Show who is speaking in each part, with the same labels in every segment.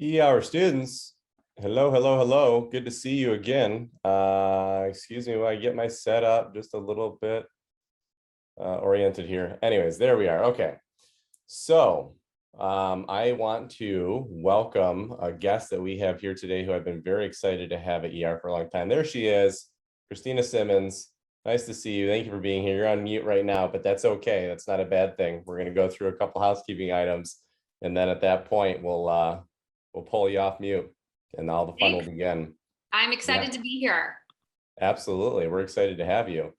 Speaker 1: EHour students, hello, hello, hello. Good to see you again. Excuse me while I get my setup just a little bit oriented here. Anyways, there we are. Okay. So I want to welcome a guest that we have here today who I've been very excited to have at EHour for a long time. There she is, Kristina Simmons. Nice to see you. Thank you for being here. You're on mute right now, but that's okay. That's not a bad thing. We're going to go through a couple housekeeping items, and then at that point, we'll pull you off mute and all the fun will begin.
Speaker 2: I'm excited to be here.
Speaker 1: Absolutely. We're excited to have you.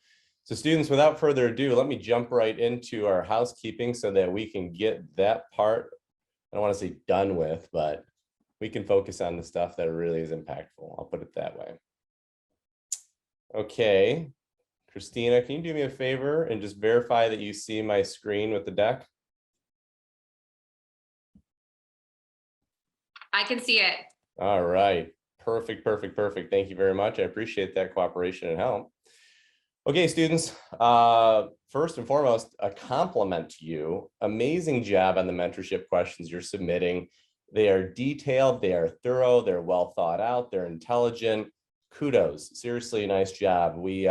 Speaker 1: So students, without further ado, let me jump right into our housekeeping so that we can get that part, I don't want to say done with, but we can focus on the stuff that really is impactful. I'll put it that way. Okay. Kristina, can you do me a favor and just verify that you see my screen with the deck?
Speaker 2: I can see it.
Speaker 1: All right. Perfect, perfect, perfect. Thank you very much. I appreciate that cooperation and help. Okay, students, first and foremost, a compliment to you. Amazing job on the mentorship questions you're submitting. They are detailed, they are thorough, they're well thought out, they're intelligent. Kudos, seriously, nice job. We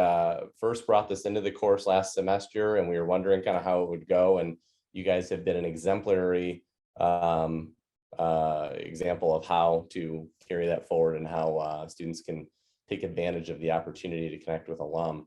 Speaker 1: first brought this into the course last semester and we were wondering kind of how it would go. And you guys have been an exemplary example of how to carry that forward and how students can take advantage of the opportunity to connect with alum.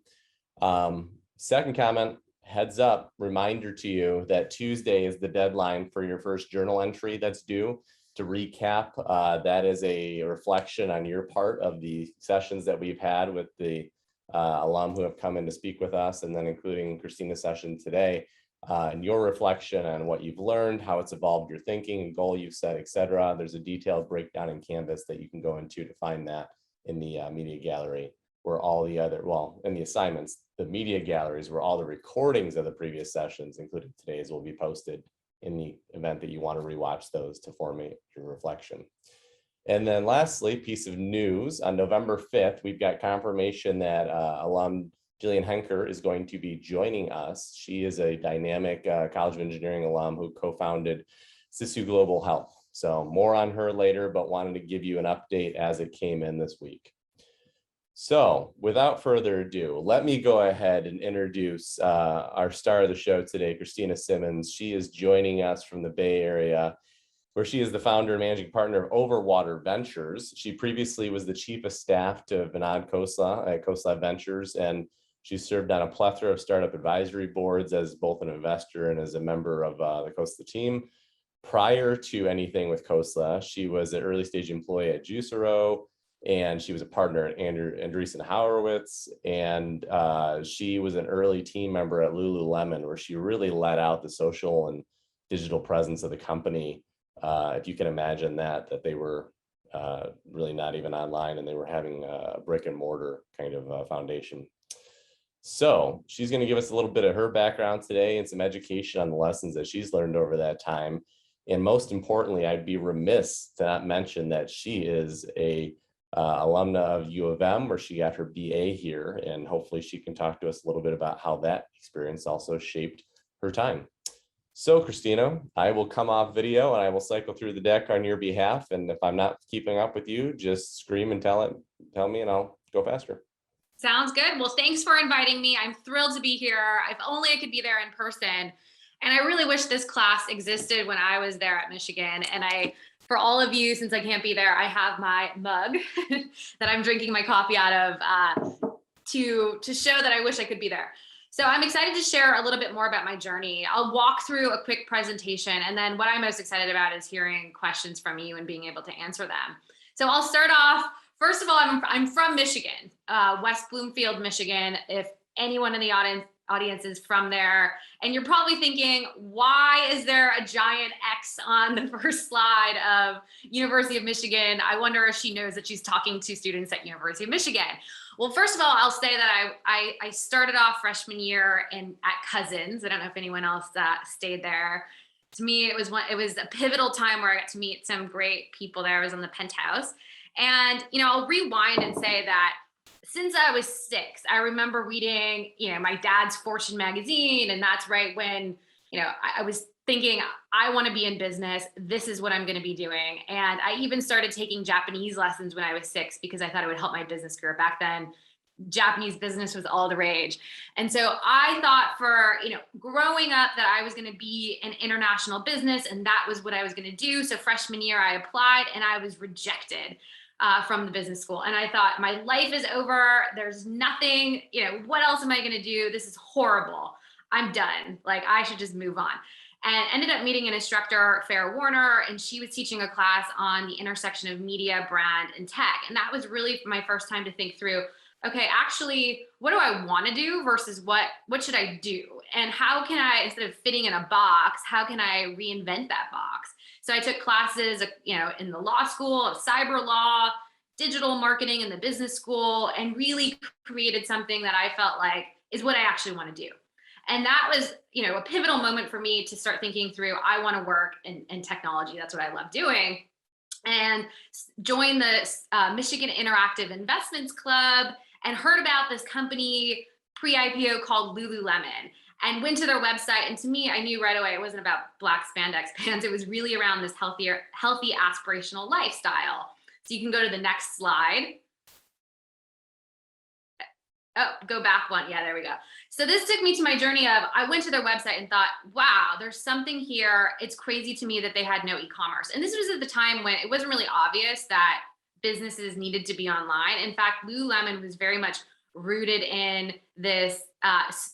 Speaker 1: Second comment, heads up, reminder to you that Tuesday is the deadline for your first journal entry that's due. To recap, that is a reflection on your part of the sessions that we've had with the alum who have come in to speak with us, and then including Kristina's session today, and your reflection on what you've learned, how it's evolved your thinking and goal you've set, etc. There's a detailed breakdown in Canvas that you can go into to find that in the media gallery, where all the other, well, in the assignments, the media galleries where all the recordings of the previous sessions, including today's, will be posted in the event that you want to rewatch those to formate your reflection. And then lastly, piece of news, on November 5th, we've got confirmation that alum Jillian Henker is going to be joining us. She is a dynamic College of Engineering alum who co-founded SISU Global Health. So more on her later, but wanted to give you an update as it came in this week. So without further ado, let me go ahead and introduce our star of the show today, Kristina Simmons. She is joining us from the Bay Area, where she is the founder and managing partner of Overwater Ventures. She previously was the chief of staff to Vinod Khosla at Khosla Ventures, and she served on a plethora of startup advisory boards as both an investor and as a member of the Khosla team. Prior to anything with Khosla, she was an early stage employee at Juicero, and she was a partner at Andreessen Horowitz, and she was an early team member at Lululemon, where she really led out the social and digital presence of the company. If you can imagine that they were really not even online, and they were having a brick and mortar kind of foundation. So she's going to give us a little bit of her background today and some education on the lessons that she's learned over that time. And most importantly, I'd be remiss to not mention that she is a alumna of U of M, where she got her BA here, and hopefully she can talk to us a little bit about how that experience also shaped her time. So Kristina, I will come off video and I will cycle through the deck on your behalf, and if I'm not keeping up with you, just scream and tell me and I'll go faster.
Speaker 2: Sounds good. Well, thanks for inviting me. I'm thrilled to be here. If only I could be there in person. And I really wish this class existed when I was there at Michigan. And for all of you, since I can't be there, I have my mug that I'm drinking my coffee out of to show that I wish I could be there. So I'm excited to share a little bit more about my journey. I'll walk through a quick presentation, and then what I'm most excited about is hearing questions from you and being able to answer them. So I'll start off. First of all, I'm from Michigan, West Bloomfield, Michigan. If anyone in the audience is from there, and you're probably thinking, why is there a giant X on the first slide of University of Michigan? I wonder if she knows that she's talking to students at University of Michigan. Well, first of all, I'll say that I started off freshman year at Cousins. I don't know if anyone else stayed there. To me, it was a pivotal time where I got to meet some great people there. I was on the penthouse. And, I'll rewind and say that since I was 6, I remember reading, my dad's Fortune magazine. And that's right when, I was thinking, I want to be in business. This is what I'm going to be doing. And I even started taking Japanese lessons when I was 6 because I thought it would help my business career. Back then, Japanese business was all the rage. And so I thought for, growing up that I was going to be an international business and that was what I was going to do. So freshman year, I applied and I was rejected from the business school. And I thought, my life is over. There's nothing, what else am I going to do? This is horrible. I'm done. Like, I should just move on. And ended up meeting an instructor, Farrah Warner, and she was teaching a class on the intersection of media, brand, and tech. And that was really my first time to think through, okay, actually, what do I want to do versus what should I do? And how can I, instead of fitting in a box, how can I reinvent that box? So I took classes, in the law school of cyber law, digital marketing in the business school, and really created something that I felt like is what I actually want to do. And that was, a pivotal moment for me to start thinking through, I want to work in technology. That's what I love doing. And joined the Michigan Interactive Investments Club and heard about this company pre-IPO called Lululemon and went to their website. And to me, I knew right away it wasn't about black spandex pants. It was really around this healthy aspirational lifestyle. So you can go to the next slide. Oh, go back one. Yeah, there we go. So this took me to my journey of, I went to their website and thought, wow, there's something here. It's crazy to me that they had no e-commerce. And this was at the time when it wasn't really obvious that businesses needed to be online. In fact, Lululemon was very much rooted in this,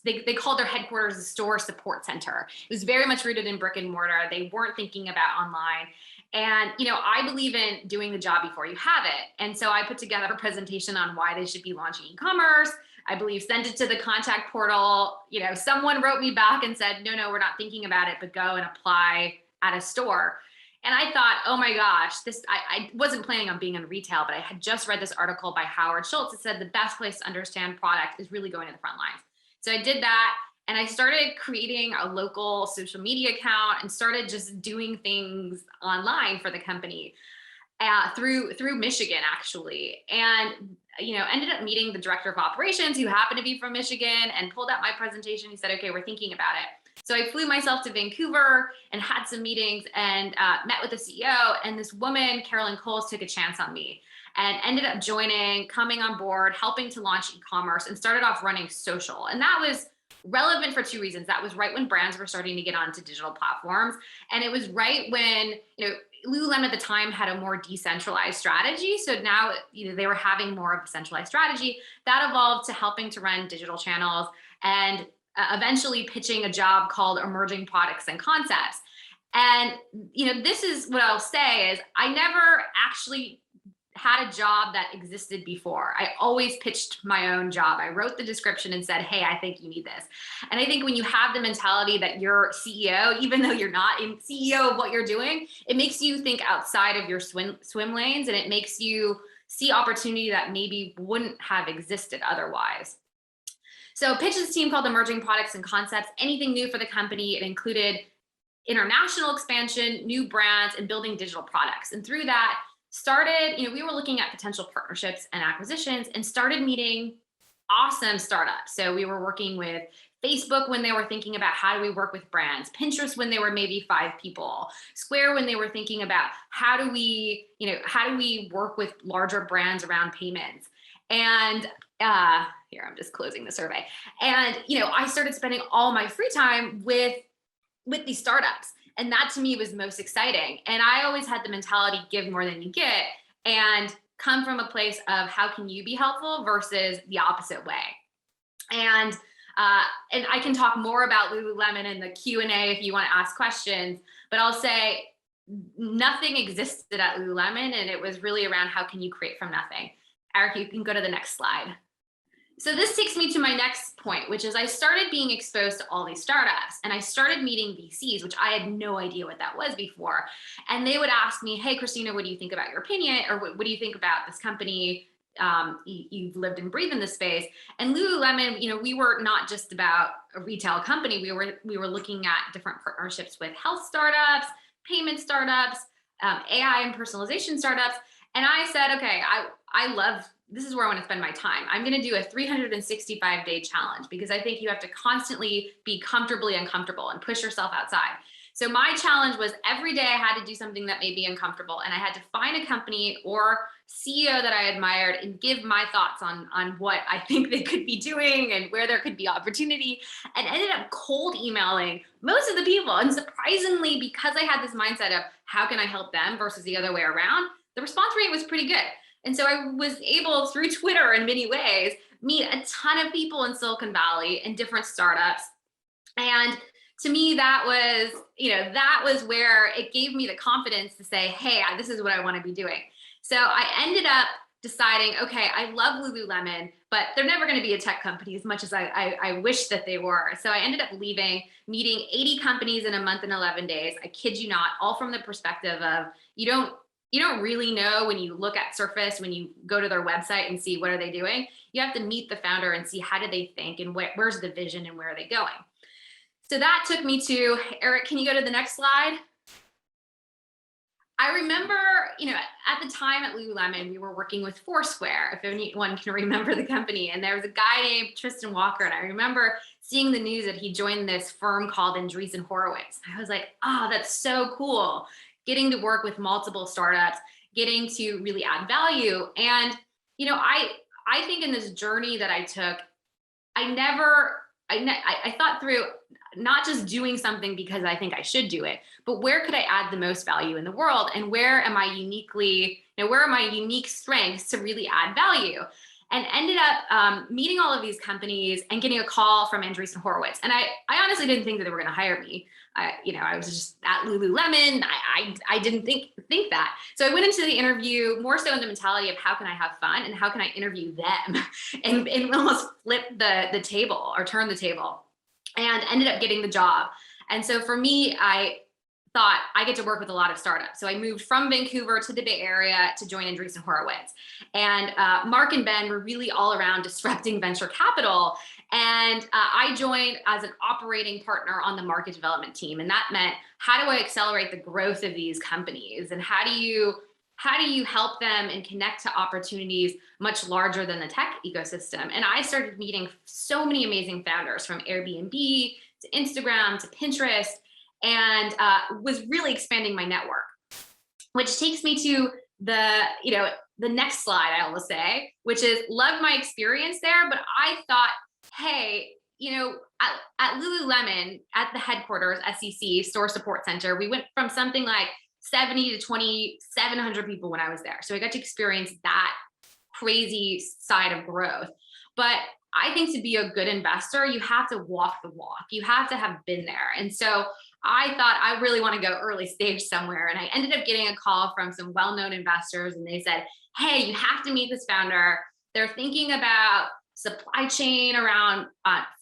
Speaker 2: they called their headquarters the store support center. It was very much rooted in brick and mortar. They weren't thinking about online. And, I believe in doing the job before you have it. And so I put together a presentation on why they should be launching e-commerce. I believe sent it to the contact portal. Someone wrote me back and said, no, we're not thinking about it, but go and apply at a store. And I thought, oh my gosh, I wasn't planning on being in retail, but I had just read this article by Howard Schultz that said the best place to understand product is really going to the front lines. So I did that. And I started creating a local social media account and started just doing things online for the company through Michigan, actually. And, ended up meeting the director of operations who happened to be from Michigan and pulled out my presentation. He said, okay, we're thinking about it. So I flew myself to Vancouver and had some meetings and met with the CEO. And this woman, Carolyn Coles, took a chance on me and ended up joining, coming on board, helping to launch e-commerce, and started off running social. And that was relevant for 2 reasons. That was right when brands were starting to get onto digital platforms. And it was right when, Lululemon at the time had a more decentralized strategy. So now, they were having more of a centralized strategy that evolved to helping to run digital channels and eventually pitching a job called Emerging Products and Concepts. And, this is what I'll say is I never actually had a job that existed before. I always pitched my own job. I wrote the description and said, hey, I think you need this. And I think when you have the mentality that you're CEO, even though you're not in CEO of what you're doing, it makes you think outside of your swim lanes, and it makes you see opportunity that maybe wouldn't have existed otherwise. So pitched this team called Emerging Products and Concepts, anything new for the company. It included international expansion, new brands, and building digital products. And through that, started, we were looking at potential partnerships and acquisitions and started meeting awesome startups. So we were working with Facebook when they were thinking about how do we work with brands, Pinterest when they were maybe 5 people, Square when they were thinking about how do we work with larger brands around payments. And here, I'm just closing the survey. And, I started spending all my free time with these startups. And that to me was most exciting. And I always had the mentality, give more than you get, and come from a place of how can you be helpful versus the opposite way. And I can talk more about Lululemon in the Q&A if you want to ask questions, but I'll say nothing existed at Lululemon, and it was really around how can you create from nothing. Eric, you can go to the next slide. So this takes me to my next point, which is I started being exposed to all these startups, and I started meeting VCs, which I had no idea what that was before. And they would ask me, hey, Kristina, what do you think about your opinion? Or what do you think about this company? You've lived and breathed in this space. And Lululemon, we were not just about a retail company. We were looking at different partnerships with health startups, payment startups, AI and personalization startups. And I said, okay, this is where I want to spend my time. I'm going to do a 365-day challenge because I think you have to constantly be comfortably uncomfortable and push yourself outside. So my challenge was every day I had to do something that made me uncomfortable, and I had to find a company or CEO that I admired and give my thoughts on what I think they could be doing and where there could be opportunity, and ended up cold emailing most of the people. And surprisingly, because I had this mindset of how can I help them versus the other way around, the response rate was pretty good. And so I was able, through Twitter in many ways, meet a ton of people in Silicon Valley and different startups. And to me, that was where it gave me the confidence to say, hey, this is what I want to be doing. So I ended up deciding, okay, I love Lululemon, but they're never going to be a tech company as much as I wish that they were. So I ended up leaving, meeting 80 companies in a month and 11 days. I kid you not, all from the perspective of you don't really know when you look at surface, when you go to their website and see what are they doing. You have to meet the founder and see how do they think and where's the vision and where are they going. So that took me to, Eric, can you go to the next slide? I remember, at the time at Lululemon, we were working with Foursquare, if anyone can remember the company. And there was a guy named Tristan Walker. And I remember seeing the news that he joined this firm called Andreessen Horowitz. I was like, oh, that's so cool. Getting to work with multiple startups, getting to really add value. And, I think in this journey that I took, I thought through not just doing something because I think I should do it, but where could I add the most value in the world? And where are my unique strengths to really add value? And ended up meeting all of these companies and getting a call from Andreessen Horowitz. And I honestly didn't think that they were going to hire me. I was just at Lululemon. I didn't think that. So I went into the interview more so in the mentality of how can I have fun and how can I interview them and almost flip the table or turn the table, and ended up getting the job. And so for me, I thought I get to work with a lot of startups. So I moved from Vancouver to the Bay Area to join Andreessen Horowitz. And Mark and Ben were really all around disrupting venture capital. And I joined as an operating partner on the market development team. And that meant, how do I accelerate the growth of these companies? And how do you help them and connect to opportunities much larger than the tech ecosystem? And I started meeting so many amazing founders, from Airbnb to Instagram to Pinterest, and was really expanding my network, which takes me to the next slide, I will say, which is loved my experience there. But I thought, hey, at Lululemon, at the headquarters, SEC Store Support Center, we went from something like 70 to 2,700 people when I was there. So I got to experience that crazy side of growth. But I think to be a good investor, you have to walk the walk. You have to have been there. And so I thought I really want to go early stage somewhere. And I ended up getting a call from some well-known investors, and they said, hey, you have to meet this founder. They're thinking about supply chain around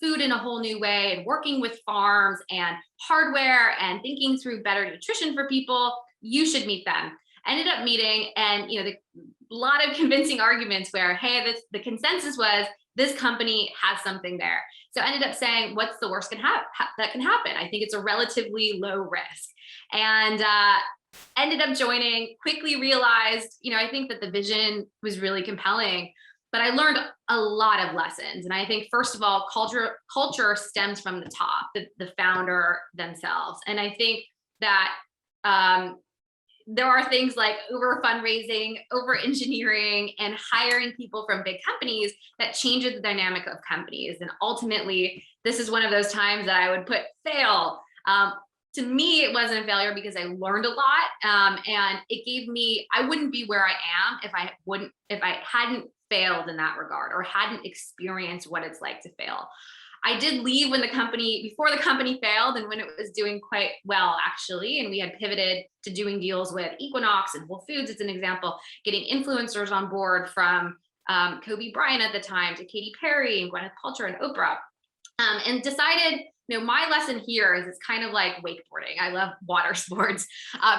Speaker 2: food in a whole new way, and working with farms and hardware and thinking through better nutrition for people. You should meet them. Ended up meeting, and a lot of convincing arguments where, hey, the consensus was this company has something there. So I ended up saying, what's the worst that can happen? I think it's a relatively low risk. And ended up joining, quickly realized, I think that the vision was really compelling, but I learned a lot of lessons. And I think, first of all, culture stems from the top, the founder themselves. And I think that there are things like over fundraising, over engineering, and hiring people from big companies that changes the dynamic of companies. And ultimately, this is one of those times that I would put fail. To me, it wasn't a failure because I learned a lot, and it gave me, I wouldn't be where I am if I hadn't failed in that regard, or hadn't experienced what it's like to fail. I did leave before the company failed, and when it was doing quite well, actually. And we had pivoted to doing deals with Equinox and Whole Foods, as an example, getting influencers on board from Kobe Bryant at the time to Katy Perry and Gwyneth Paltrow and Oprah, and decided, my lesson here is it's kind of like wakeboarding. I love water sports.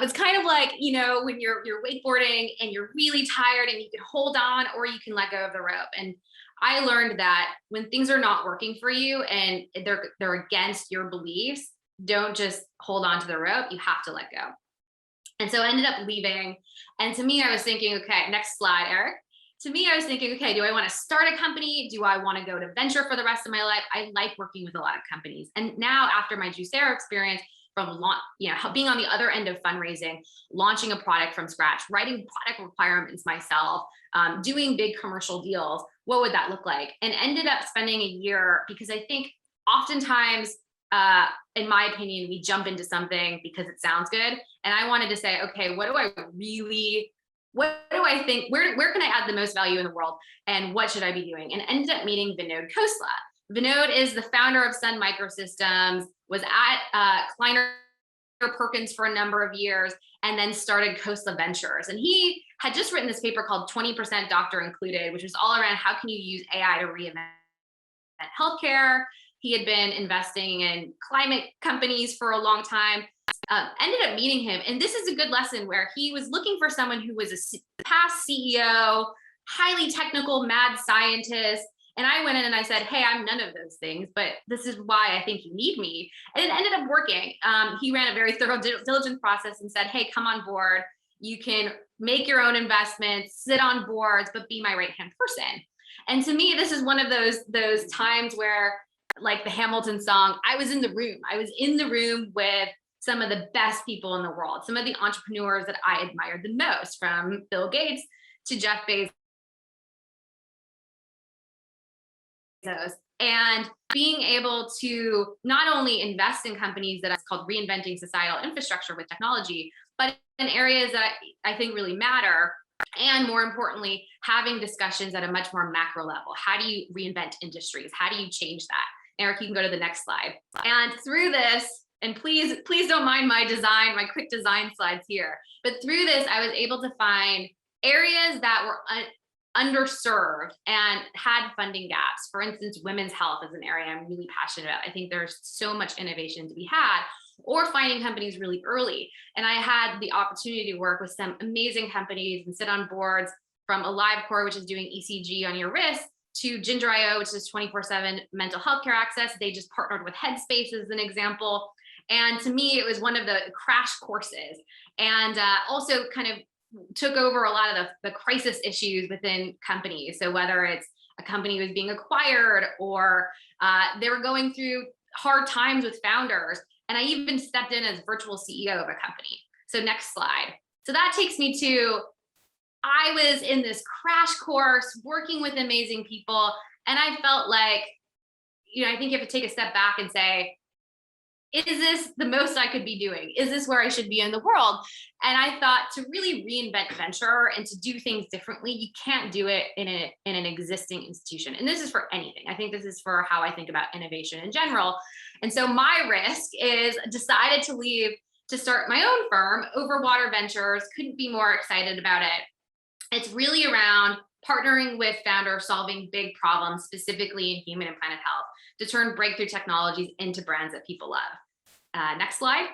Speaker 2: It's kind of like, when you're wakeboarding and you're really tired and you can hold on, or you can let go of the rope. And I learned that when things are not working for you and they're against your beliefs, don't just hold on to the rope. You have to let go. And so I ended up leaving. And to me, I was thinking, okay, next slide, Eric. To me, I was thinking, okay, do I want to start a company? Do I want to go to venture for the rest of my life? I like working with a lot of companies. And now, after my Juicero experience, from being on the other end of fundraising, launching a product from scratch, writing product requirements myself, doing big commercial deals. What would that look like? And ended up spending a year, because I think oftentimes, in my opinion, we jump into something because it sounds good. And I wanted to say, okay, what do I think, where can I add the most value in the world? And what should I be doing? And ended up meeting Vinod Khosla. Vinod is the founder of Sun Microsystems, was at Kleiner Perkins for a number of years, and then started Khosla Ventures. And he had just written this paper called 20% Doctor Included, which was all around how can you use AI to reinvent healthcare. He had been investing in climate companies for a long time. Ended up meeting him. And this is a good lesson where he was looking for someone who was a past CEO, highly technical, mad scientist. And I went in and I said, hey, I'm none of those things, but this is why I think you need me. And it ended up working. He ran a very thorough diligence process and said, hey, come on board. You can make your own investments, sit on boards, but be my right-hand person. And to me, this is one of those times where, like the Hamilton song, I was in the room. I was in the room with some of the best people in the world, some of the entrepreneurs that I admired the most, from Bill Gates to Jeff Bezos. And being able to not only invest in companies that it's called reinventing societal infrastructure with technology, but in areas that I think really matter. And more importantly, having discussions at a much more macro level. How do you reinvent industries? How do you change that? Eric, you can go to the next slide. And through this, and please don't mind my quick design slides here, but through this, I was able to find areas that were underserved and had funding gaps. For instance, women's health is an area I'm really passionate about. I think there's so much innovation to be had, or finding companies really early. And I had the opportunity to work with some amazing companies and sit on boards, from AliveCore, which is doing ECG on your wrist, to Ginger.io, which is 24/7 mental health care access. They just partnered with Headspace as an example. And to me, it was one of the crash courses, and also kind of took over a lot of the crisis issues within companies. So whether it's a company was being acquired, or they were going through hard times with founders. And I even stepped in as virtual CEO of a company. So next slide. So that takes me to, I was in this crash course working with amazing people. And I felt like, I think you have to take a step back and say, is this the most I could be doing? Is this where I should be in the world? And I thought, to really reinvent venture and to do things differently, you can't do it in an existing institution. And this is for anything. I think this is for how I think about innovation in general. And so my risk is decided to leave to start my own firm, Overwater Ventures. Couldn't be more excited about it. It's really around partnering with founders, solving big problems, specifically in human and planet health, to turn breakthrough technologies into brands that people love. Next slide.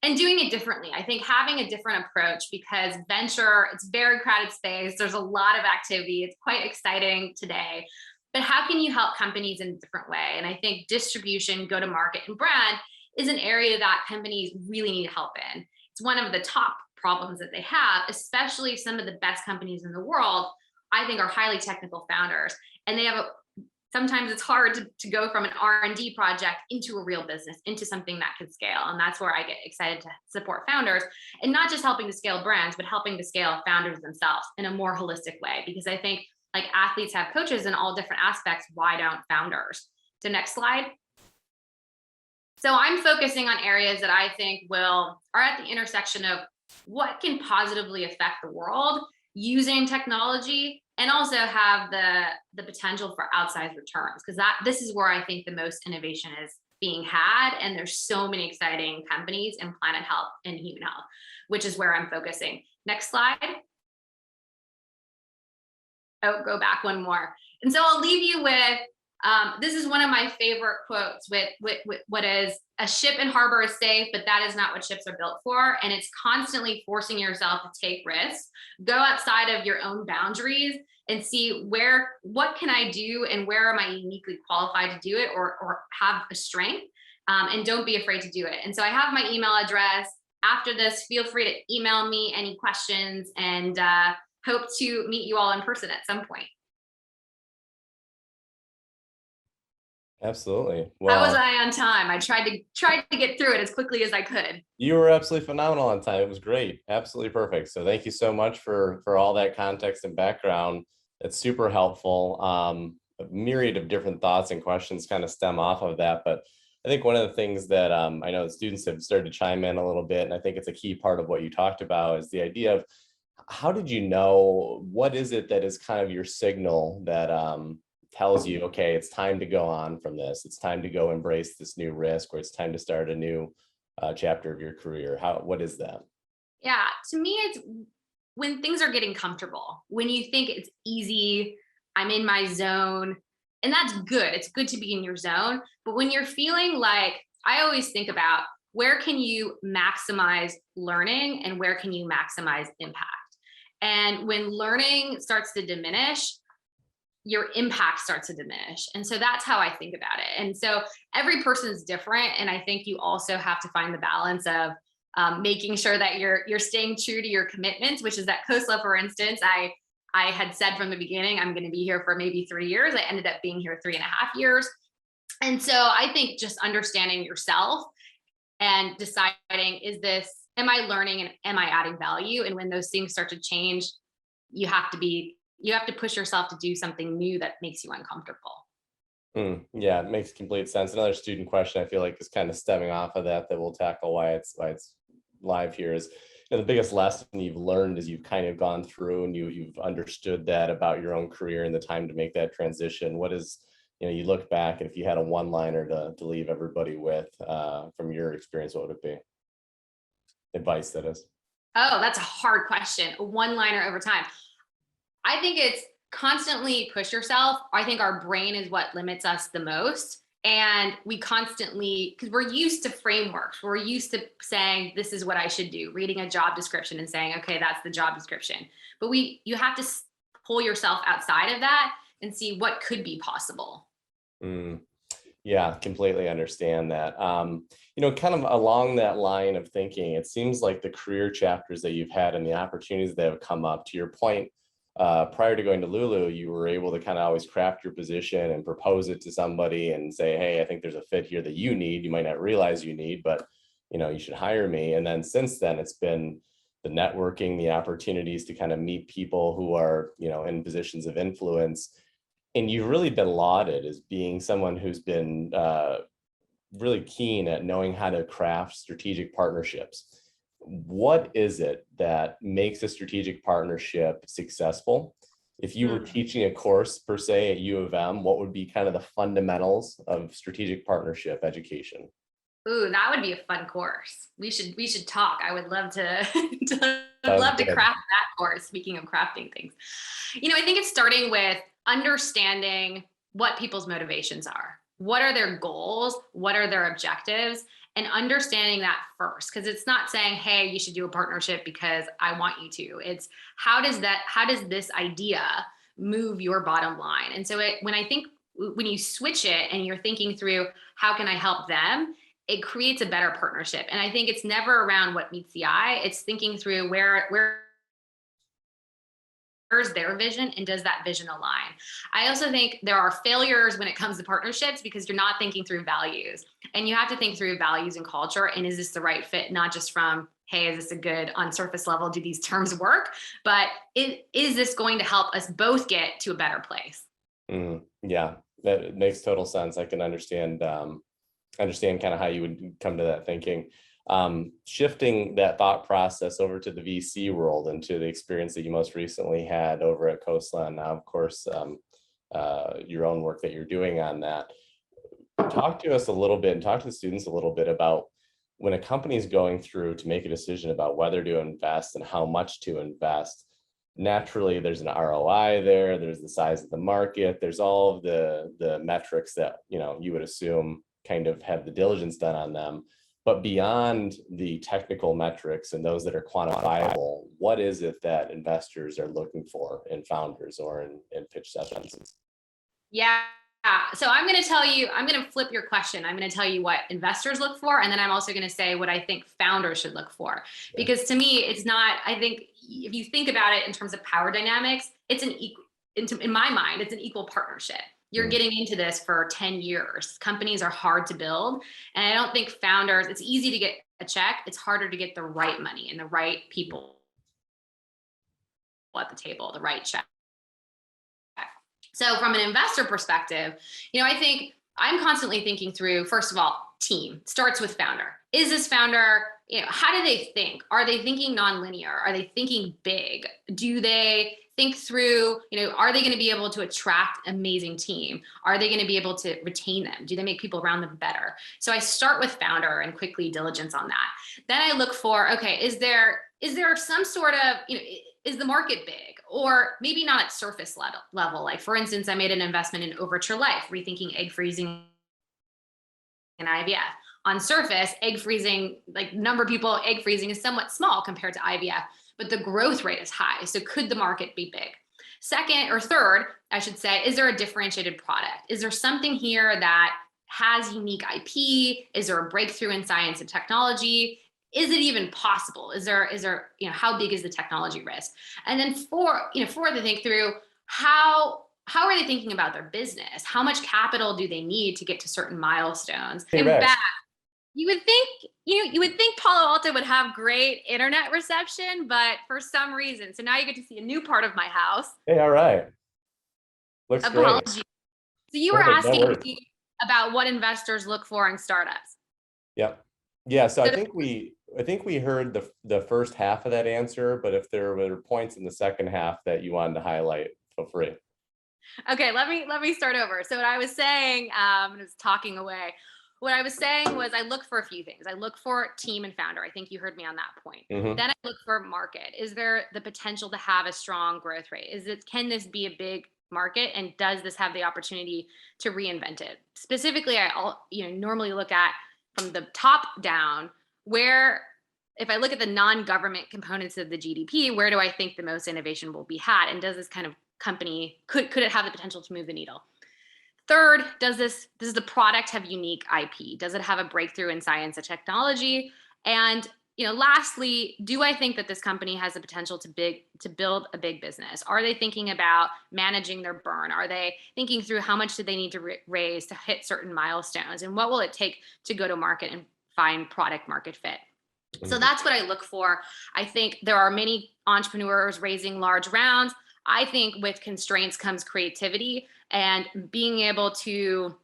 Speaker 2: And doing it differently. I think having a different approach, because venture, it's very crowded space. There's a lot of activity. It's quite exciting today. But how can you help companies in a different way? And I think distribution, go-to-market, and brand is an area that companies really need help in. It's one of the top problems that they have, especially some of the best companies in the world, I think, are highly technical founders. And they have sometimes it's hard to go from an R&D project into a real business, into something that can scale. And that's where I get excited to support founders, and not just helping to scale brands, but helping to scale founders themselves in a more holistic way. Because I think, like, athletes have coaches in all different aspects. Why don't founders? So next slide. So I'm focusing on areas that I think are at the intersection of what can positively affect the world using technology, and also have the potential for outsized returns, because this is where I think the most innovation is being had. And there's so many exciting companies in planet health and human health, which is where I'm focusing. Next slide. Oh, go back one more. And so I'll leave you with, this is one of my favorite quotes, with what is, a ship in harbor is safe, but that is not what ships are built for. And it's constantly forcing yourself to take risks, go outside of your own boundaries, and see what can I do, and where am I uniquely qualified to do it, or have a strength, and don't be afraid to do it. And so I have my email address. After this, feel free to email me any questions, and hope to meet you all in person at some point.
Speaker 1: Absolutely.
Speaker 2: How was
Speaker 1: Well,
Speaker 2: I on time? I tried to get through it as quickly as I could.
Speaker 1: you were absolutely phenomenal on time. It was great. Absolutely perfect. So thank you so much for all that context and background. It's super helpful. A myriad of different thoughts and questions kind of stem off of that. But I think one of the things that I know the students have started to chime in a little bit, and I think it's a key part of what you talked about, is the idea of how did you know, what is it that is kind of your signal that tells you, okay, it's time to go on from this. It's time to go embrace this new risk, or it's time to start a new chapter of your career. What is that?
Speaker 2: Yeah, to me, it's when things are getting comfortable, when you think it's easy, I'm in my zone, and that's good. It's good to be in your zone. But when you're feeling like, I always think about where can you maximize learning and where can you maximize impact? And when learning starts to diminish, your impact starts to diminish. And so that's how I think about it. And so every person is different. And I think you also have to find the balance of making sure that you're staying true to your commitments, which is that Khosla, for instance, I had said from the beginning, I'm going to be here for maybe 3 years. I ended up being here 3.5 years. And so I think just understanding yourself and deciding, am I learning and am I adding value? And when those things start to change, you have to push yourself to do something new that makes you uncomfortable.
Speaker 1: Yeah, it makes complete sense. Another student question I feel like is kind of stemming off of that we'll tackle why it's live here is, the biggest lesson you've learned as you've kind of gone through and you've understood that about your own career and the time to make that transition. What is, you look back, and if you had a one-liner to leave everybody with from your experience, what would it be? Advice, that is.
Speaker 2: Oh, that's a hard question. A one liner over time. I think it's constantly push yourself. I think our brain is what limits us the most. And we constantly, because we're used to frameworks, we're used to saying, this is what I should do, reading a job description and saying, okay, that's the job description. But you have to pull yourself outside of that and see what could be possible.
Speaker 1: Mm. Yeah, completely understand that. Kind of along that line of thinking, it seems like the career chapters that you've had and the opportunities that have come up, to your point, prior to going to Lulu, you were able to kind of always craft your position and propose it to somebody and say, hey, I think there's a fit here that you need. You might not realize you need, but you should hire me. And then since then, it's been the networking, the opportunities to kind of meet people who are, in positions of influence. And you've really been lauded as being someone who's been really keen at knowing how to craft strategic partnerships. What is it that makes a strategic partnership successful? If you were teaching a course per se at U of M, what would be kind of the fundamentals of strategic partnership education?
Speaker 2: Ooh, that would be a fun course. We should talk. I would love to,
Speaker 1: Sounds
Speaker 2: love to
Speaker 1: good.
Speaker 2: craft that course. Speaking of crafting things, I think it's starting with understanding what people's motivations are. What are their goals? What are their objectives? And understanding that first, because it's not saying, hey, you should do a partnership because I want you to. It's how does this idea move your bottom line? And so when you switch it and you're thinking through, how can I help them? It creates a better partnership. And I think it's never around what meets the eye. It's thinking through where's their vision and does that vision align? I also think there are failures when it comes to partnerships because you're not thinking through values. And you have to think through values and culture. And is this the right fit? Not just from, hey, is this a good on surface level? Do these terms work? But is this going to help us both get to a better place?
Speaker 1: Yeah, that makes total sense. I can understand kind of how you would come to that thinking. Shifting that thought process over to the VC world and to the experience that you most recently had over at Khosla, and now, of course, your own work that you're doing on that. Talk to us a little bit and talk to the students a little bit about when a company is going through to make a decision about whether to invest and how much to invest. Naturally, there's an ROI there, there's the size of the market, there's all of the metrics that you would assume kind of have the diligence done on them. But beyond the technical metrics and those that are quantifiable, what is it that investors are looking for in founders or in pitch sessions?
Speaker 2: Yeah. So I'm going to flip your question. I'm going to tell you what investors look for. And then I'm also going to say what I think founders should look for. Because to me, I think if you think about it in terms of power dynamics, it's in my mind, it's an equal partnership. You're getting into this for 10 years. Companies are hard to build. And I don't think founders, it's easy to get a check. It's harder to get the right money and the right people at the table, the right check. So from an investor perspective, I think I'm constantly thinking through, first of all, team starts with founder. Is this founder, how do they think? Are they thinking nonlinear? Are they thinking big? Do they think through, are they going to be able to attract an amazing team? Are they going to be able to retain them? Do they make people around them better? So I start with founder and quickly diligence on that. Then I look for, okay, is there some sort of, is the market big? Or maybe not at surface level. Like for instance, I made an investment in Overwater Life, rethinking egg freezing and IVF. On surface, egg freezing, like number of people egg freezing is somewhat small compared to IVF, but the growth rate is high. So could the market be big? Second or third, I should say, is there a differentiated product? Is there something here that has unique IP? Is there a breakthrough in science and technology? Is it even possible? Is there, how big is the technology risk? And then fourth, to think through how are they thinking about their business? How much capital do they need to get to certain milestones?
Speaker 1: Hey,
Speaker 2: In
Speaker 1: Rex.
Speaker 2: fact, you would think Palo Alto would have great internet reception, but for some reason, so now you get to see a new part of my house.
Speaker 1: Hey, all right. Looks great.
Speaker 2: Apologies. So you were asking me about what investors look for in startups.
Speaker 1: Yep. Yeah. So I think we heard the first half of that answer, but if there were points in the second half that you wanted to highlight, feel free.
Speaker 2: Okay, let me start over. So what I was saying, I was talking away. What I was saying was I look for a few things. I look for team and founder. I think you heard me on that point.
Speaker 1: Mm-hmm.
Speaker 2: Then I look for market. Is there the potential to have a strong growth rate? Can this be a big market, and does this have the opportunity to reinvent it? Specifically, I normally look at from the top down, where if I look at the non-government components of the GDP, where do I think the most innovation will be had? And does this kind of company, could it have the potential to move the needle? Third, does the product have unique IP? Does it have a breakthrough in science and technology? And lastly, do I think that this company has the potential to build a big business? Are they thinking about managing their burn? Are they thinking through how much do they need to raise to hit certain milestones? And what will it take to go to market and find product market fit? So that's what I look for. I think there are many entrepreneurs raising large rounds. I think with constraints comes creativity, and being able to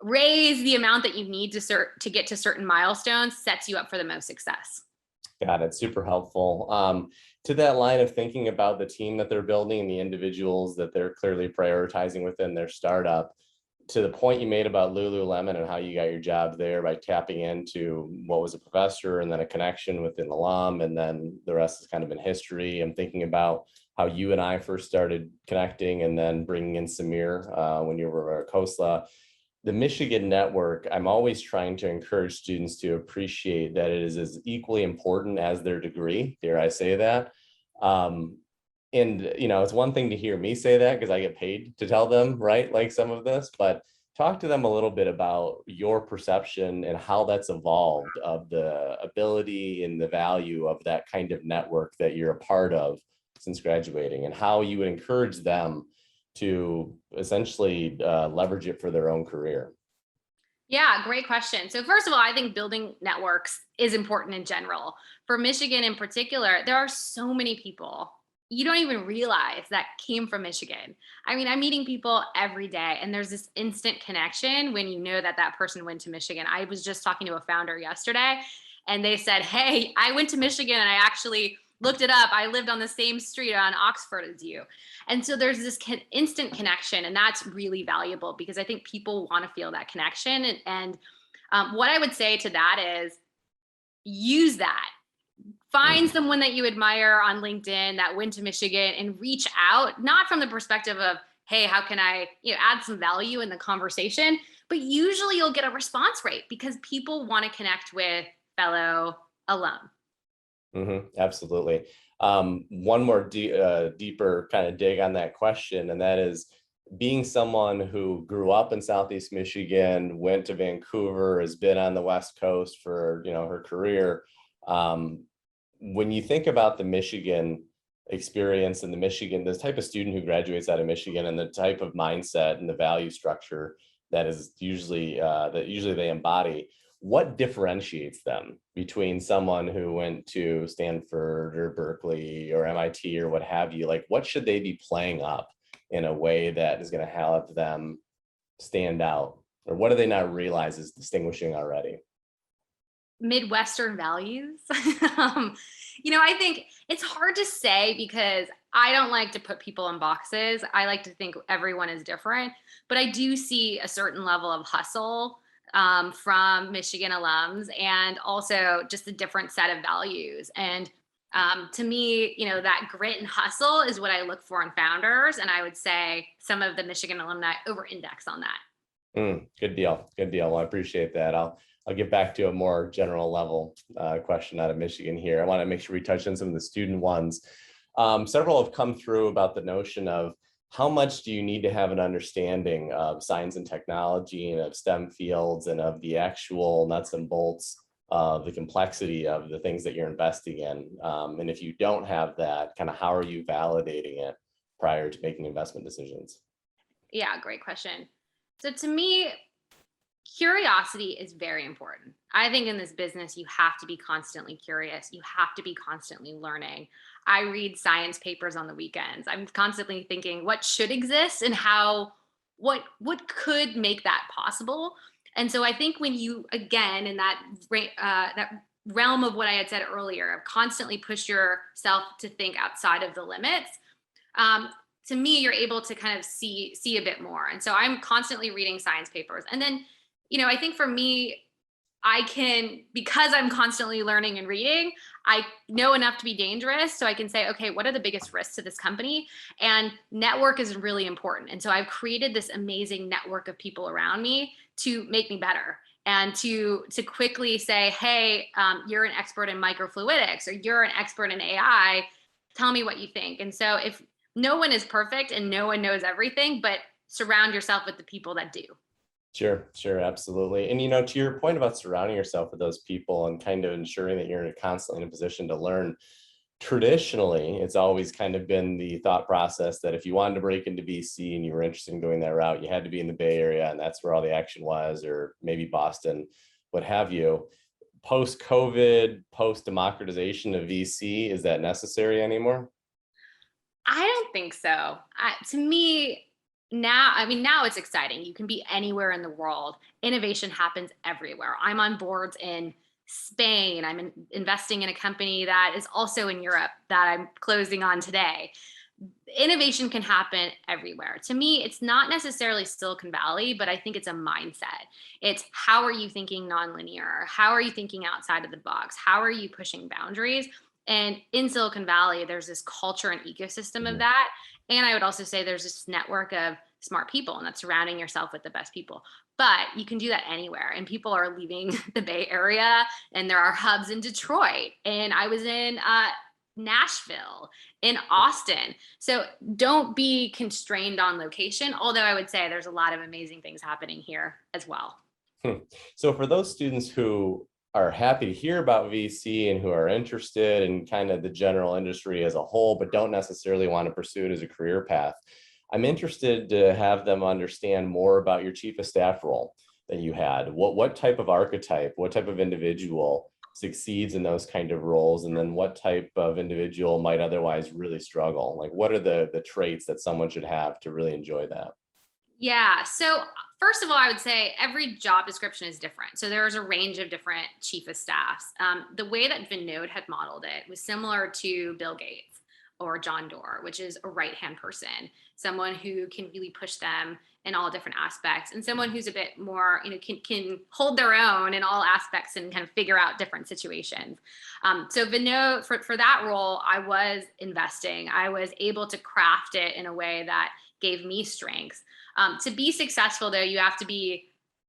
Speaker 2: raise the amount that you need to get to certain milestones sets you up for the most success.
Speaker 1: Got it. Super helpful. To that line of thinking about the team that they're building and the individuals that they're clearly prioritizing within their startup, to the point you made about Lululemon and how you got your job there by tapping into what was a professor and then a connection with an alum, and then the rest is kind of in history. I'm thinking about how you and I first started connecting, and then bringing in Samir when you were at Khosla. The Michigan network, I'm always trying to encourage students to appreciate that it is as equally important as their degree, dare I say that. And, it's one thing to hear me say that because I get paid to tell them, right? Like some of this, but talk to them a little bit about your perception and how that's evolved, of the ability and the value of that kind of network that you're a part of since graduating, and how you would encourage them to essentially leverage it for their own career.
Speaker 2: Yeah, great question. So first of all, I think building networks is important in general. For Michigan in particular, there are so many people you don't even realize that came from Michigan. I mean, I'm meeting people every day, and there's this instant connection when you know that that person went to Michigan. I was just talking to a founder yesterday, and they said, hey, I went to Michigan and I actually looked it up. I lived on the same street on Oxford as you. And so there's this instant connection, and that's really valuable because I think people want to feel that connection. And what I would say to that is use that. Find someone that you admire on LinkedIn that went to Michigan and reach out, not from the perspective of, hey, how can I add some value in the conversation? But usually you'll get a response rate because people want to connect with fellow alum.
Speaker 1: Absolutely. One more deeper kind of dig on that question, and that is being someone who grew up in Southeast Michigan, went to Vancouver, has been on the West Coast for her career. When you think about the Michigan experience in the type of student who graduates out of Michigan and the type of mindset and the value structure that is usually they embody, what differentiates them between someone who went to Stanford or Berkeley or MIT or what have you? Like, what should they be playing up in a way that is going to help them stand out? Or what do they not realize is distinguishing already?
Speaker 2: Midwestern values. I think it's hard to say because I don't like to put people in boxes. I like to think everyone is different, but I do see a certain level of hustle from Michigan alums, and also just a different set of values. And to me, that grit and hustle is what I look for in founders. And I would say some of the Michigan alumni over-index on that.
Speaker 1: Good deal. Good deal. Well, I appreciate that. I'll get back to a more general level question out of Michigan here. I want to make sure we touch on some of the student ones. Several have come through about the notion of how much do you need to have an understanding of science and technology and of STEM fields and of the actual nuts and bolts of the complexity of the things that you're investing in. And if you don't have that, kind of how are you validating it prior to making investment decisions?
Speaker 2: Yeah, great question. So to me, curiosity is very important. I think in this business, you have to be constantly curious. You have to be constantly learning. I read science papers on the weekends. I'm constantly thinking what should exist and what could make that possible. And so I think when you, again, in that realm of what I had said earlier, constantly push yourself to think outside of the limits, to me, you're able to kind of see a bit more. And so I'm constantly reading science papers. And then, I think for me, because I'm constantly learning and reading, I know enough to be dangerous. So I can say, okay, what are the biggest risks to this company? And network is really important. And so I've created this amazing network of people around me to make me better and to quickly say, hey, you're an expert in microfluidics, or you're an expert in AI. Tell me what you think. And so if no one is perfect and no one knows everything, but surround yourself with the people that do.
Speaker 1: Sure, absolutely. And to your point about surrounding yourself with those people and kind of ensuring that you're constantly in a position to learn, traditionally, it's always kind of been the thought process that if you wanted to break into VC and you were interested in going that route, you had to be in the Bay Area, and that's where all the action was, or maybe Boston, what have you. Post-COVID, post-democratization of VC, is that necessary anymore?
Speaker 2: I don't think so. To me, now it's exciting. You can be anywhere in the world. Innovation happens everywhere. I'm on boards in Spain. I'm investing in a company that is also in Europe that I'm closing on today. Innovation can happen everywhere. To me, it's not necessarily Silicon Valley, but I think it's a mindset. It's how are you thinking nonlinear? How are you thinking outside of the box? How are you pushing boundaries? And in Silicon Valley, there's this culture and ecosystem of that. And I would also say there's this network of smart people, and that's surrounding yourself with the best people. But you can do that anywhere. And people are leaving the Bay Area, and there are hubs in Detroit. And I was in Nashville, in Austin. So don't be constrained on location, although I would say there's a lot of amazing things happening here as well.
Speaker 1: So for those students who are happy to hear about VC and who are interested in kind of the general industry as a whole, but don't necessarily want to pursue it as a career path, I'm interested to have them understand more about your chief of staff role that you had. What type of archetype, what type of individual succeeds in those kind of roles? And then what type of individual might otherwise really struggle? Like, what are the traits that someone should have to really enjoy that?
Speaker 2: Yeah. So first of all, I would say every job description is different. So there's a range of different chief of staffs. The way that Vinod had modeled it was similar to Bill Gates or John Doerr, which is a right-hand person, someone who can really push them in all different aspects, and someone who's a bit more, can hold their own in all aspects and kind of figure out different situations. So Vinod, for that role, I was investing. I was able to craft it in a way that gave me strengths. To be successful, though, you have to be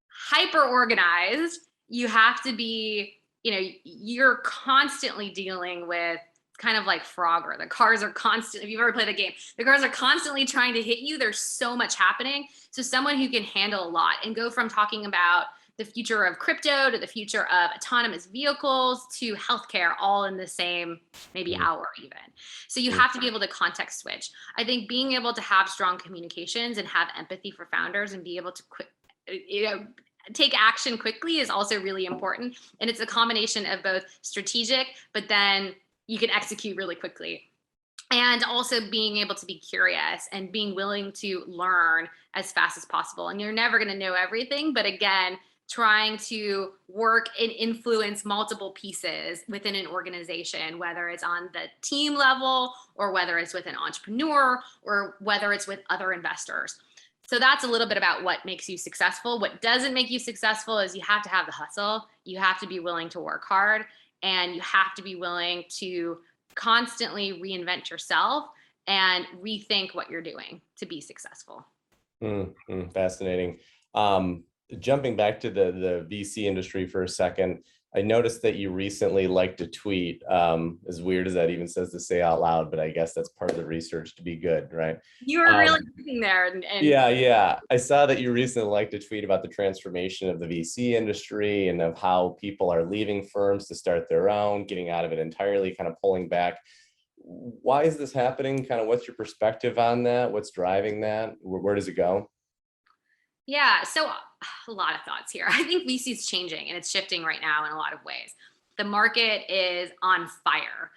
Speaker 2: hyper organized. You have to be, you're constantly dealing with kind of like Frogger. The cars are constantly, if you've ever played the game, the cars are constantly trying to hit you. There's so much happening. So someone who can handle a lot and go from talking about the future of crypto to the future of autonomous vehicles to healthcare, all in the same maybe hour even. So you have to be able to context switch. I think being able to have strong communications and have empathy for founders and be able to take action quickly is also really important. And it's a combination of both strategic, but then you can execute really quickly. And also being able to be curious and being willing to learn as fast as possible. And you're never going to know everything, but again, trying to work and influence multiple pieces within an organization, whether it's on the team level or whether it's with an entrepreneur or whether it's with other investors. So that's a little bit about what makes you successful. What doesn't make you successful is you have to have the hustle. You have to be willing to work hard, and you have to be willing to constantly reinvent yourself and rethink what you're doing to be successul.
Speaker 1: Fascinating. Jumping back to the VC industry for a second, I noticed that you recently liked a tweet, as weird as that even says to say out loud, but I guess that's part of the research to be good, right?
Speaker 2: You were really sitting there. And
Speaker 1: yeah. I saw that you recently liked a tweet about the transformation of the VC industry and of how people are leaving firms to start their own, getting out of it entirely, kind of pulling back. Why is this happening? Kind of what's your perspective on that? What's driving that? Where does it go?
Speaker 2: Yeah, so a lot of thoughts here. I think VC is changing and it's shifting right now in a lot of ways. The market is on fire.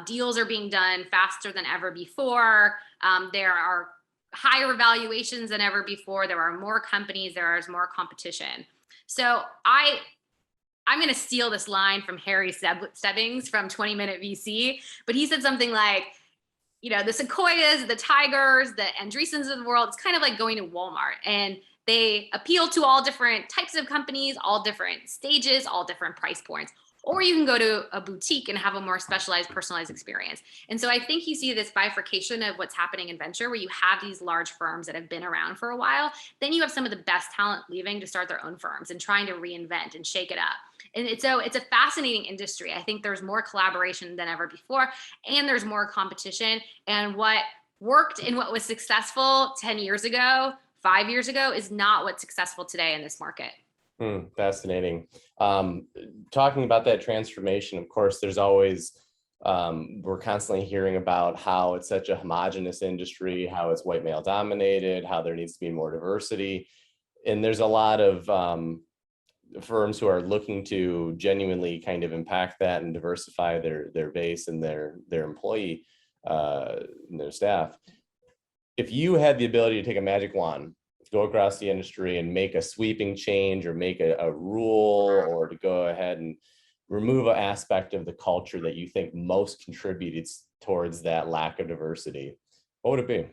Speaker 2: Deals are being done faster than ever before. There are higher valuations than ever before. There are more companies. There is more competition. So I'm going to steal this line from Harry Stebbings from 20 Minute VC, but he said something like, the Sequoias, the Tigers, the Andreessens of the world, it's kind of like going to Walmart, and they appeal to all different types of companies, all different stages, all different price points. Or you can go to a boutique and have a more specialized, personalized experience. And so I think you see this bifurcation of what's happening in venture, where you have these large firms that have been around for a while. Then you have some of the best talent leaving to start their own firms and trying to reinvent and shake it up. And it's a fascinating industry. I think there's more collaboration than ever before, and there's more competition. And what worked and what was successful 10 years ago, 5 years ago, is not what's successful today in this market.
Speaker 1: Fascinating. Talking about that transformation, of course, there's always, we're constantly hearing about how it's such a homogenous industry, how it's white male dominated, how there needs to be more diversity. And there's a lot of firms who are looking to genuinely kind of impact that and diversify their base and their employee and their staff. If you had the ability to take a magic wand, go across the industry and make a sweeping change or make a rule, or to go ahead and remove an aspect of the culture that you think most contributed towards that lack of diversity, what would it be?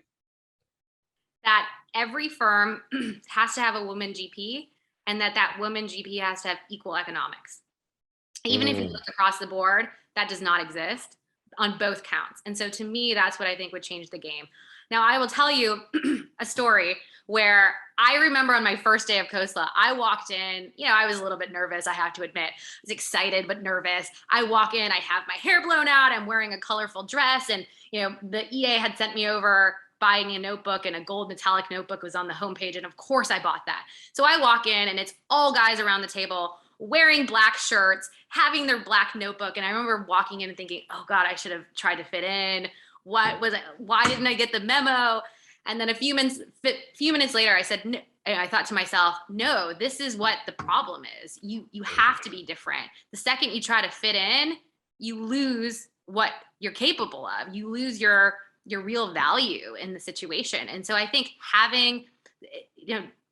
Speaker 2: That every firm has to have a woman GP, and that woman GP has to have equal economics. Even if you look across the board, that does not exist on both counts. And so to me, that's what I think would change the game. Now, I will tell you a story where I remember on my first day of Khosla, I walked in, I was a little bit nervous, I have to admit. I was excited, but nervous. I walk in, I have my hair blown out, I'm wearing a colorful dress, and the EA had sent me over buying a notebook, and a gold metallic notebook was on the homepage, and of course I bought that. So I walk in, and it's all guys around the table wearing black shirts, having their black notebook, and I remember walking in and thinking, oh God, I should have tried to fit in. What was it? Why didn't I get the memo? And then a few minutes later, I said, no, I thought to myself, no, this is what the problem is. You have to be different. The second you try to fit in, you lose what you're capable of. You lose your real value in the situation. And so I think having,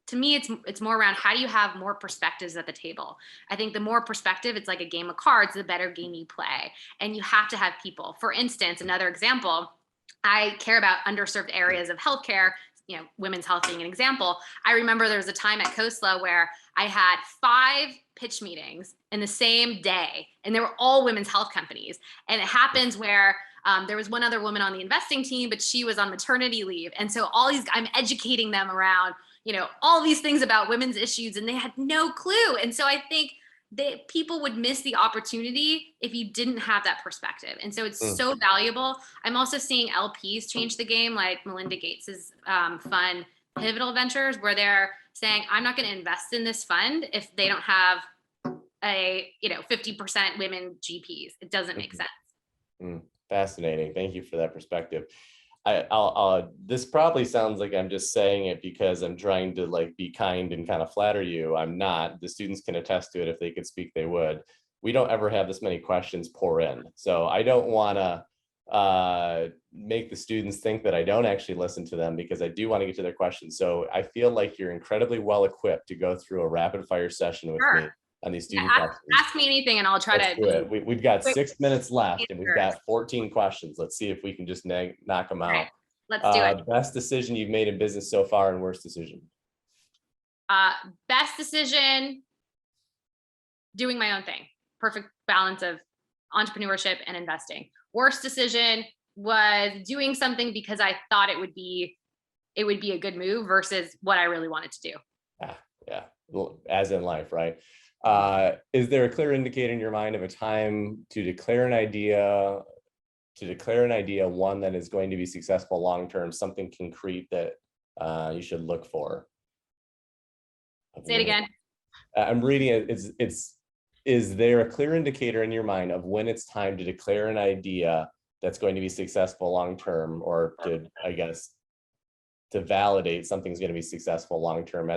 Speaker 2: to me, it's more around how do you have more perspectives at the table. I think the more perspective, it's like a game of cards, the better game you play. And you have to have people. For instance, another example, I care about underserved areas of healthcare, women's health being an example. I remember there was a time at Khosla where I had 5 pitch meetings in the same day, and they were all women's health companies. And it happens where there was one other woman on the investing team, but she was on maternity leave. And so I'm educating them around all these things about women's issues, and they had no clue. And so I think that people would miss the opportunity if you didn't have that perspective. And so it's so valuable. I'm also seeing LPs change the game, like Melinda Gates's fund, pivotal ventures where they're saying, I'm not going to invest in this fund if they don't have a, 50% women GPs. It doesn't make sense.
Speaker 1: Fascinating. Thank you for that perspective. I'll this probably sounds like I'm just saying it because I'm trying to like be kind and kind of flatter you. I'm not. The students can attest to it. If they could speak, they would. We don't ever have this many questions pour in. So I don't want to make the students think that I don't actually listen to them, because I do want to get to their questions. So I feel like you're incredibly well equipped to go through a rapid fire session with me on these student questions.
Speaker 2: Ask me anything and I'll try
Speaker 1: Let's
Speaker 2: to
Speaker 1: do it. We've got
Speaker 2: quick
Speaker 1: 6 minutes left and we've
Speaker 2: answers.
Speaker 1: got 14 questions. Let's see if we can just knock them out.
Speaker 2: Right. Let's do it.
Speaker 1: Best decision you've made in business so far and worst decision?
Speaker 2: Best decision, doing my own thing. Perfect balance of entrepreneurship and investing. Worst decision was doing something because I thought it would be a good move versus what I really wanted to do.
Speaker 1: Yeah, as in life, right? Is there a clear indicator in your mind of a time to declare an idea, one that is going to be successful long-term, something concrete that you should look for?
Speaker 2: Say it again.
Speaker 1: I'm reading it. Is there a clear indicator in your mind of when it's time to declare an idea that's going to be successful long-term, or to validate something's going to be successful long-term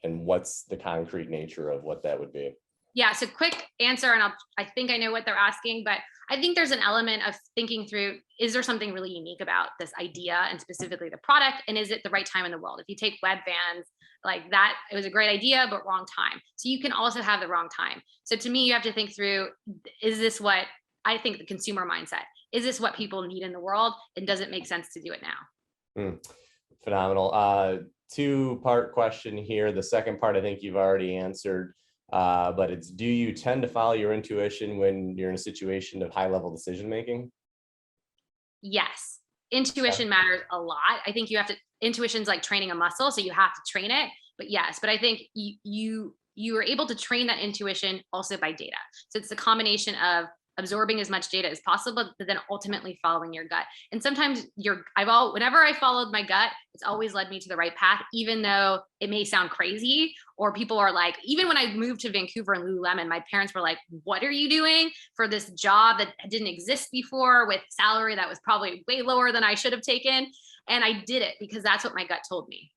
Speaker 1: and what's the concrete nature of what that would be?
Speaker 2: Yeah, so quick answer, and I think I know what they're asking, but I think there's an element of thinking through, is there something really unique about this idea and specifically the product, and is it the right time in the world? If you take web vans, like that, it was a great idea, but wrong time. So you can also have the wrong time. So to me, you have to think through, is this what I think the consumer mindset, is this what people need in the world? And does it make sense to do it now?
Speaker 1: Phenomenal. Two-part question here. The second part, I think you've already answered, but it's, do you tend to follow your intuition when you're in a situation of high-level decision-making?
Speaker 2: Yes. Intuition matters a lot. I think intuition's like training a muscle, so you have to train it. But yes, but I think you are able to train that intuition also by data. So it's a combination of absorbing as much data as possible, but then ultimately following your gut. And sometimes whenever I followed my gut, it's always led me to the right path, even though it may sound crazy, or people are like, even when I moved to Vancouver and Lululemon, my parents were like, what are you doing for this job that didn't exist before, with salary that was probably way lower than I should have taken? And I did it because that's what my gut told me.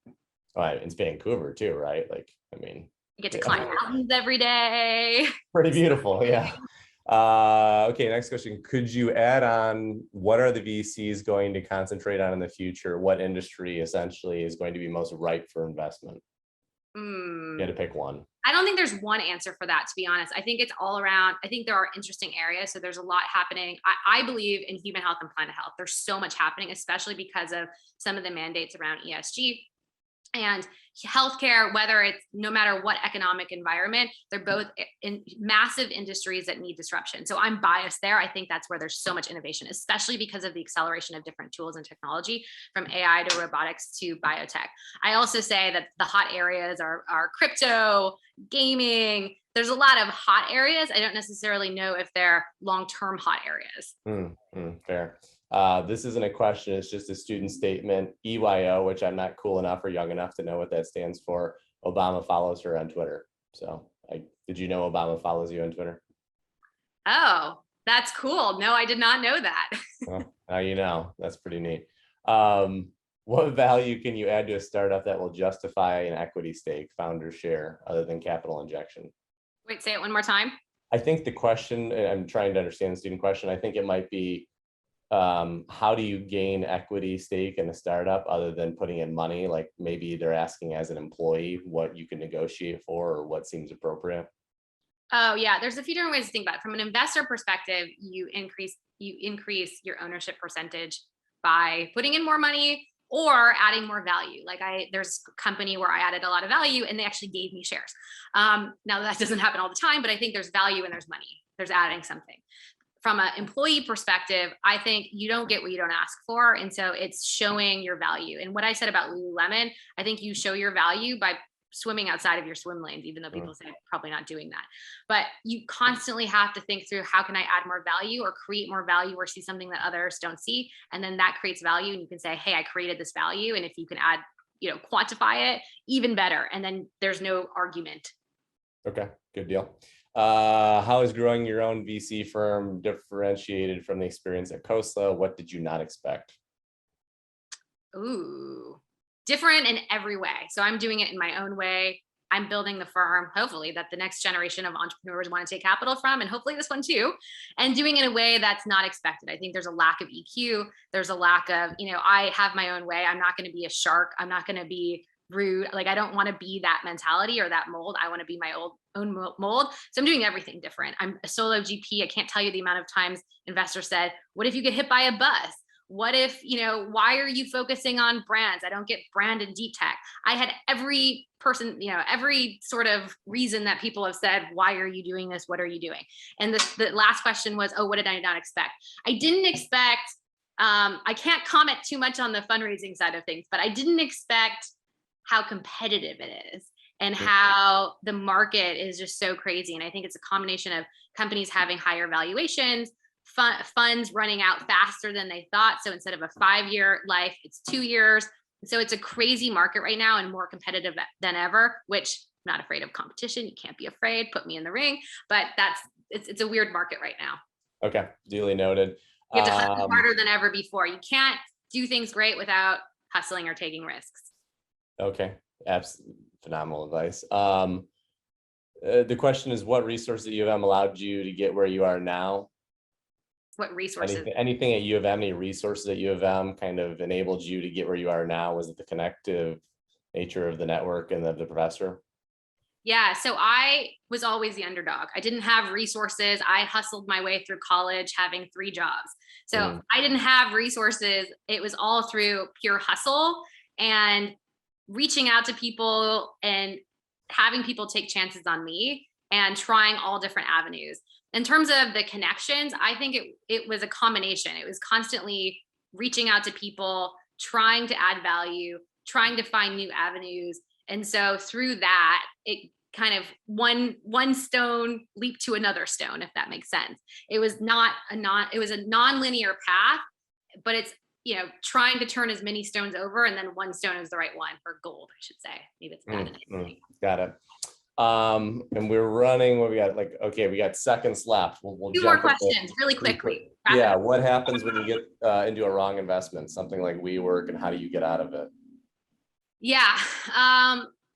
Speaker 1: All right. It's Vancouver too, right? Like, I mean,
Speaker 2: you get to climb mountains every day.
Speaker 1: Pretty beautiful. Yeah. Okay, next question. Could you add on, what are the VCs going to concentrate on in the future? What industry essentially is going to be most ripe for investment? You had to pick one.
Speaker 2: I don't think there's one answer for that, to be honest. I think it's all around. I think there are interesting areas. So there's a lot happening. I believe in human health and planet health. There's so much happening, especially because of some of the mandates around ESG. And healthcare, whether it's no matter what economic environment, they're both in massive industries that need disruption. So I'm biased there. I think that's where there's so much innovation, especially because of the acceleration of different tools and technology, from AI to robotics to biotech. I also say that the hot areas are crypto, gaming. There's a lot of hot areas. I don't necessarily know if they're long-term hot areas.
Speaker 1: Fair. This isn't a question, it's just a student statement. EYO, which I'm not cool enough or young enough to know what that stands for. Obama follows her on Twitter. So did you know Obama follows you on Twitter?
Speaker 2: Oh, that's cool. No, I did not know that.
Speaker 1: Well, now you know. That's pretty neat. What value can you add to a startup that will justify an equity stake, founder share, other than capital injection?
Speaker 2: Wait, say it one more time.
Speaker 1: I think the question, I'm trying to understand the student question, I think it might be, how do you gain equity stake in a startup other than putting in money? Like maybe they're asking as an employee what you can negotiate for or what seems appropriate.
Speaker 2: Oh yeah, there's a few different ways to think about it. From an investor perspective, you increase your ownership percentage by putting in more money or adding more value. Like there's a company where I added a lot of value and they actually gave me shares. Now that doesn't happen all the time, but I think there's value and there's money. There's adding something. From an employee perspective, I think you don't get what you don't ask for. And so it's showing your value. And what I said about Lululemon, I think you show your value by swimming outside of your swim lanes, even though people say probably not doing that. But you constantly have to think through, how can I add more value or create more value or see something that others don't see? And then that creates value. And you can say, hey, I created this value. And if you can add quantify it, even better. And then there's no argument.
Speaker 1: Okay, good deal. How is growing your own VC firm differentiated from the experience at Khosla? What did you not expect?
Speaker 2: Ooh, different in every way. So I'm doing it in my own way. I'm building the firm, hopefully, that the next generation of entrepreneurs want to take capital from, and hopefully this one too, and doing it in a way that's not expected. I think there's a lack of EQ. There's a lack of, I have my own way. I'm not going to be a shark. I'm not going to be rude. Like, I don't want to be that mentality or that mold. I want to be my own mold. So I'm doing everything different. I'm a solo GP. I can't tell you the amount of times investors said, what if you get hit by a bus? What if, why are you focusing on brands? I don't get brand and deep tech. I had every person, every sort of reason that people have said, why are you doing this? What are you doing? And the last question was, oh, what did I not expect? I didn't expect, I can't comment too much on the fundraising side of things, but I didn't expect how competitive it is and how the market is just so crazy. And I think it's a combination of companies having higher valuations, funds running out faster than they thought. So instead of a 5-year life, it's 2 years. So it's a crazy market right now and more competitive than ever, which I'm not afraid of competition. You can't be afraid, put me in the ring, but it's a weird market right now.
Speaker 1: Okay, duly noted.
Speaker 2: You have to hustle harder than ever before. You can't do things great without hustling or taking risks. Okay,
Speaker 1: absolutely phenomenal advice. The question is, what resources at U of M allowed you to get where you are now?
Speaker 2: What resources?
Speaker 1: Anything at U of M, any resources at U of M kind of enabled you to get where you are now? Was it the connective nature of the network and the professor?
Speaker 2: Yeah, so I was always the underdog. I didn't have resources. I hustled my way through college having 3 jobs. So I didn't have resources. It was all through pure hustle and reaching out to people and having people take chances on me and trying all different avenues. In terms of the connections, I think it was a combination. It was constantly reaching out to people, trying to add value, trying to find new avenues. And so through that, it kind of one stone leaped to another stone, if that makes sense. It was it was a non-linear path, but it's, trying to turn as many stones over, and then one stone is the right one for gold, I should say. Maybe it's bad.
Speaker 1: Got it. And we're running, what we got, we got seconds left. We'll
Speaker 2: 2 more questions really quickly.
Speaker 1: Yeah. What happens when you get into a wrong investment, something like WeWork, and how do you get out of it?
Speaker 2: Yeah.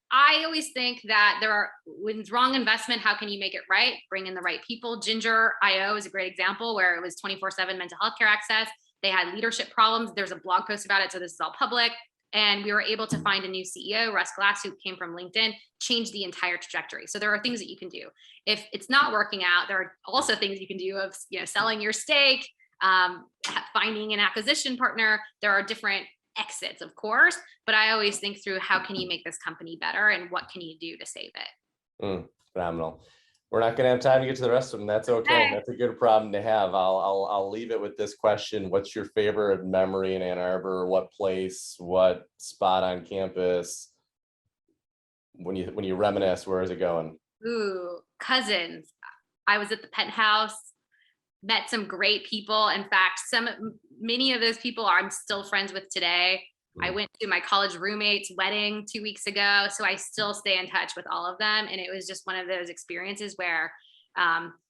Speaker 2: I always think that when it's wrong investment, how can you make it right? Bring in the right people. Ginger.io is a great example where it was 24/7 mental health care access. They had leadership problems. There's a blog post about it. So this is all public. And we were able to find a new CEO, Russ Glass, who came from LinkedIn, change the entire trajectory. So there are things that you can do. If it's not working out, there are also things you can do of, selling your stake, finding an acquisition partner. There are different exits, of course, but I always think through how can you make this company better and what can you do to save it?
Speaker 1: Phenomenal. We're not going to have time to get to the rest of them. That's okay. That's a good problem to have. I'll leave it with this question. What's your favorite memory in Ann Arbor? What place, what spot on campus? When you reminisce, where is it going?
Speaker 2: Ooh, cousins. I was at the penthouse, met some great people. In fact, many of those people I'm still friends with today. I went to my college roommate's wedding 2 weeks ago, so I still stay in touch with all of them. And it was just one of those experiences where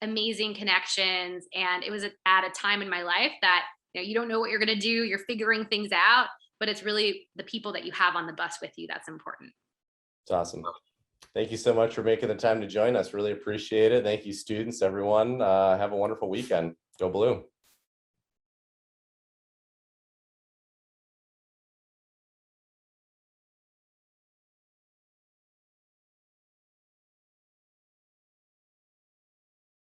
Speaker 2: amazing connections. And it was at a time in my life that you don't know what you're going to do. You're figuring things out, but it's really the people that you have on the bus with you that's important.
Speaker 1: It's awesome. Thank you so much for making the time to join us. Really appreciate it. Thank you, students, everyone. Have a wonderful weekend. Go Blue.